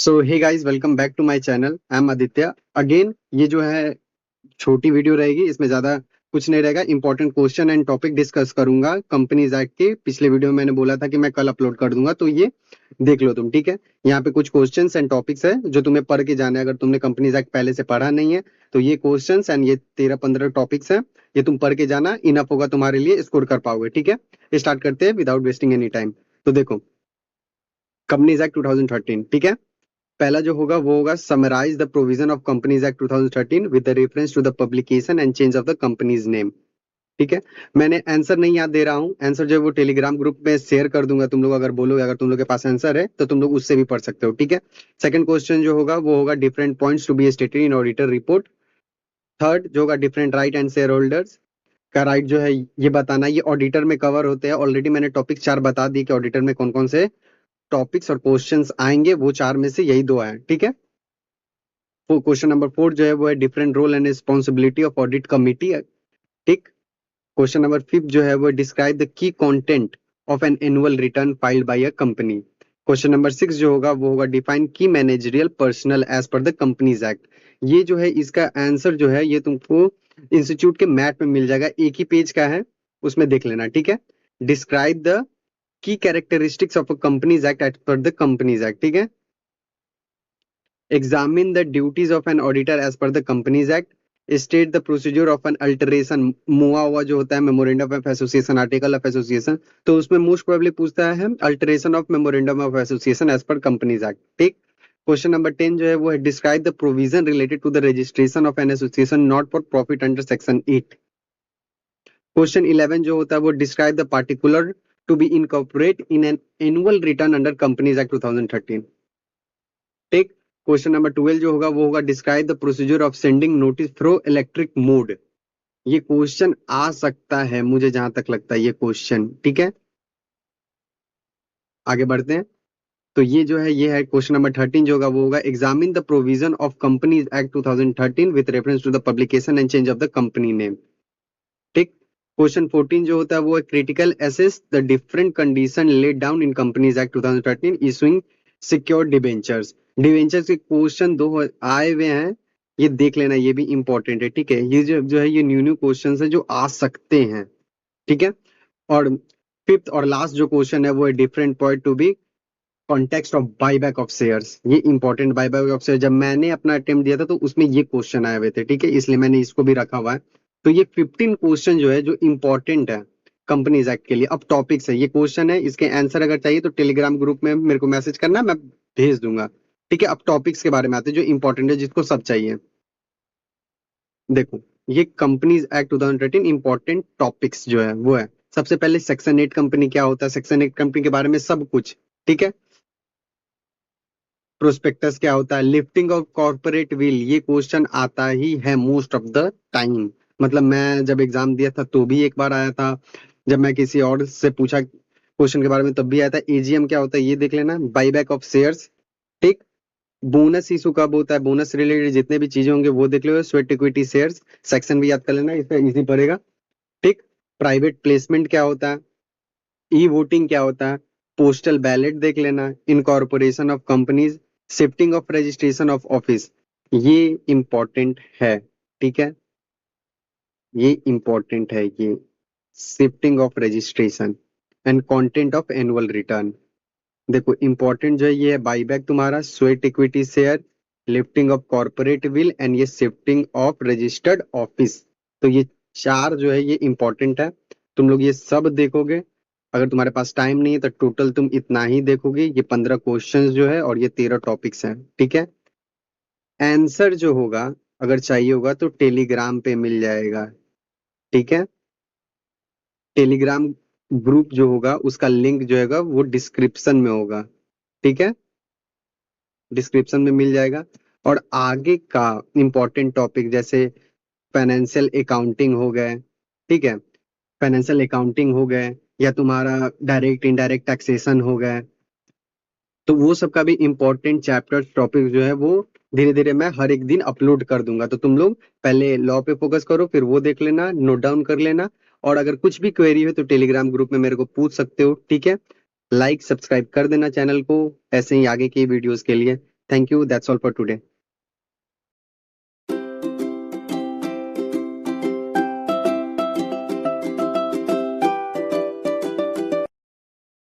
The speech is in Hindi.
So hey guys, welcome back to my channel. I am Aditya again. ये जो है छोटी वीडियो रहेगी, इसमें ज्यादा कुछ नहीं रहेगा। Important question and topic discuss करूंगा कंपनीज एक्ट के। पिछले वीडियो में मैंने बोला था कि मैं कल अपलोड कर दूंगा, तो ये देख लो तुम, ठीक है। यहाँ पे कुछ क्वेश्चंस एंड टॉपिक्स है जो तुम्हें पढ़ के जाना है। अगर तुमने कंपनीज एक्ट पहले से पढ़ा नहीं है तो ये क्वेश्चंस एंड ये 13-15 टॉपिक्स है, ये तुम पढ़ के जाना, इनफ होगा तुम्हारे लिए, स्कोर कर पाओगे, ठीक है। स्टार्ट करते हैं विदाउट वेस्टिंग एनी टाइम। तो देखो, कंपनीज एक्ट 2013, ठीक है। पहला जो होगा वो होगा summarise the provision of companies act 2013 with the reference to the publication and change of the companies name, ठीक है। मैंने आंसर नहीं याद दे रहा हूँ, आंसर जो है वो टेलीग्राम ग्रुप में शेयर कर दूंगा। तुम लोग अगर बोलोगे, अगर तुम लोग के पास आंसर है तो तुम लोग उससे भी पढ़ सकते हो, ठीक है। सेकंड क्वेश्चन जो होगा वो होगा different points to be stated in auditor report. Third जो होगा different right and shareholders का राइट जो है ये बताना, ये ऑडिटर में कवर होते हैं। ऑलरेडी मैंने टॉपिक 4 बता दी कि ऑडिटर में कौन कौन से टॉपिक्स और क्वेश्चंस आएंगे, वो 4 में से यही 2 आए, ठीक है। क्वेश्चन नंबर 4 जो है वो है different role and responsibility of audit committee, ठीक। क्वेश्चन नंबर 5 जो है वो describe the key content of an annual return filed by a company. Question number 6 जो होगा वो होगा define key managerial personnel as per the companies act. ये जो है इसका आंसर जो है ये तुमको इंस्टीट्यूट के मैट में मिल जाएगा, एक ही पेज का है, उसमें देख लेना, ठीक है। Describe the key characteristics of a companies act as per the companies act, ठीक है। Examine the duties of an auditor as per the Companies Act. State the procedure of an alteration. मुआ हुआ जो होता है memorandum of association, article of association, तो उसमें मोस्ट प्रोबेबली पूछता है alteration of memorandum of association as per companies act, ठीक। क्वेश्चन नंबर 10 जो है वो है describe the provision related to the registration of an association not for profit under section 8। Question 11 जो होता है वो describe the particular to be incorporate in an annual return under companies act 2013, ठीक। क्वेश्चन नंबर 12 जो होगा वो होगा describe the procedure of sending notice through electric mode. ये क्वेश्चन आ सकता है, मुझे जहां तक लगता है ये क्वेश्चन, ठीक है। आगे बढ़ते हैं। तो ये है क्वेश्चन नंबर 13 जो होगा वो होगा examine the provision of companies act 2013 with reference to the publication and change of the company name, ठीक। क्वेश्चन 14 जो होता है वो है critical assess the different condition laid down in companies act 2013 issuing secured debentures. Debentures के क्वेश्चन 2 आए हुए हैं, ये देख लेना, ये भी इंपॉर्टेंट है, ठीक है। ये जो है ये न्यू न्यू क्वेश्चन है जो आ सकते हैं, ठीक है। और फिफ्थ और लास्ट जो क्वेश्चन है वो है different point to be context of buyback of shares. ये इंपॉर्टेंट, बायबैक ऑफ शेयर जब मैंने अपना अटेम्प्ट दिया था तो उसमें ये क्वेश्चन आए हुए थे, ठीक है, इसलिए मैंने इसको भी रखा हुआ है। तो ये 15 क्वेश्चन जो है जो इंपॉर्टेंट है कंपनीज एक्ट के लिए। अब टॉपिक्स है, ये क्वेश्चन है, इसके आंसर अगर चाहिए तो टेलीग्राम ग्रुप में मेरे को मैसेज करना, मैं भेज दूंगा, ठीक है। अब टॉपिक्स के बारे में आते हैं जो इंपॉर्टेंट है, जिसको सब चाहिए। देखो, ये कंपनीज एक्ट 2013 इंपॉर्टेंट टॉपिक्स जो है वो है, सबसे पहले सेक्शन 8 कंपनी क्या होता है, सेक्शन 8 कंपनी के बारे में सब कुछ, ठीक है। प्रोस्पेक्टस क्या होता है, लिफ्टिंग ऑफ कॉर्पोरेट विल, ये क्वेश्चन आता ही है मोस्ट ऑफ द टाइम। मतलब मैं जब एग्जाम दिया था तो भी एक बार आया था, जब मैं किसी और से पूछा क्वेश्चन के बारे में तब भी आया था। एजीएम क्या होता है ये देख लेना, बाईबैक ऑफ शेयर्स, ठीक। बोनस इशू कब होता है, बोनस रिलेटेड जितने भी चीजें होंगे वो देख लो। स्वेट इक्विटी शेयर्स सेक्शन भी याद कर लेना, इससे इजी पड़ेगा, ठीक। प्राइवेट प्लेसमेंट क्या होता है, ई वोटिंग क्या होता है, पोस्टल बैलेट देख लेना, incorporation of companies, shifting of registration of office, ये इंपॉर्टेंट है, ठीक है। ये इंपॉर्टेंट है, ये shifting of registration and content of annual return. देखो इंपॉर्टेंट जो है ये है बाईबैक तुम्हारा, sweat equity share, lifting of corporate will and ये शिफ्टिंग ऑफ रजिस्टर्ड ऑफिस। तो ये 4 जो है ये इंपॉर्टेंट है, तुम लोग ये सब देखोगे। अगर तुम्हारे पास टाइम नहीं है तो टोटल तुम इतना ही देखोगे, ये 15 क्वेश्चंस जो है और ये 13 टॉपिक्स हैं, ठीक है। आंसर जो होगा अगर चाहिए होगा तो टेलीग्राम पे मिल जाएगा, ठीक है। टेलीग्राम ग्रुप जो होगा उसका लिंक जो है वो डिस्क्रिप्शन में होगा, ठीक है, डिस्क्रिप्शन में मिल जाएगा। और आगे का इंपॉर्टेंट टॉपिक जैसे फाइनेंशियल अकाउंटिंग हो गए, ठीक है, फाइनेंशियल अकाउंटिंग हो गए, या तुम्हारा डायरेक्ट इनडायरेक्ट टैक्सेशन हो गए, तो वो सब का भी इंपॉर्टेंट चैप्टर टॉपिक जो है वो धीरे धीरे मैं हर एक दिन अपलोड कर दूंगा। तो तुम लोग पहले लॉ पे फोकस करो, फिर वो देख लेना, नोट डाउन कर लेना। और अगर कुछ भी क्वेरी हो तो टेलीग्राम ग्रुप में मेरे को पूछ सकते हो, ठीक है। लाइक सब्सक्राइब कर देना चैनल को ऐसे ही आगे की वीडियोस के लिए। Thank you, that's all for today.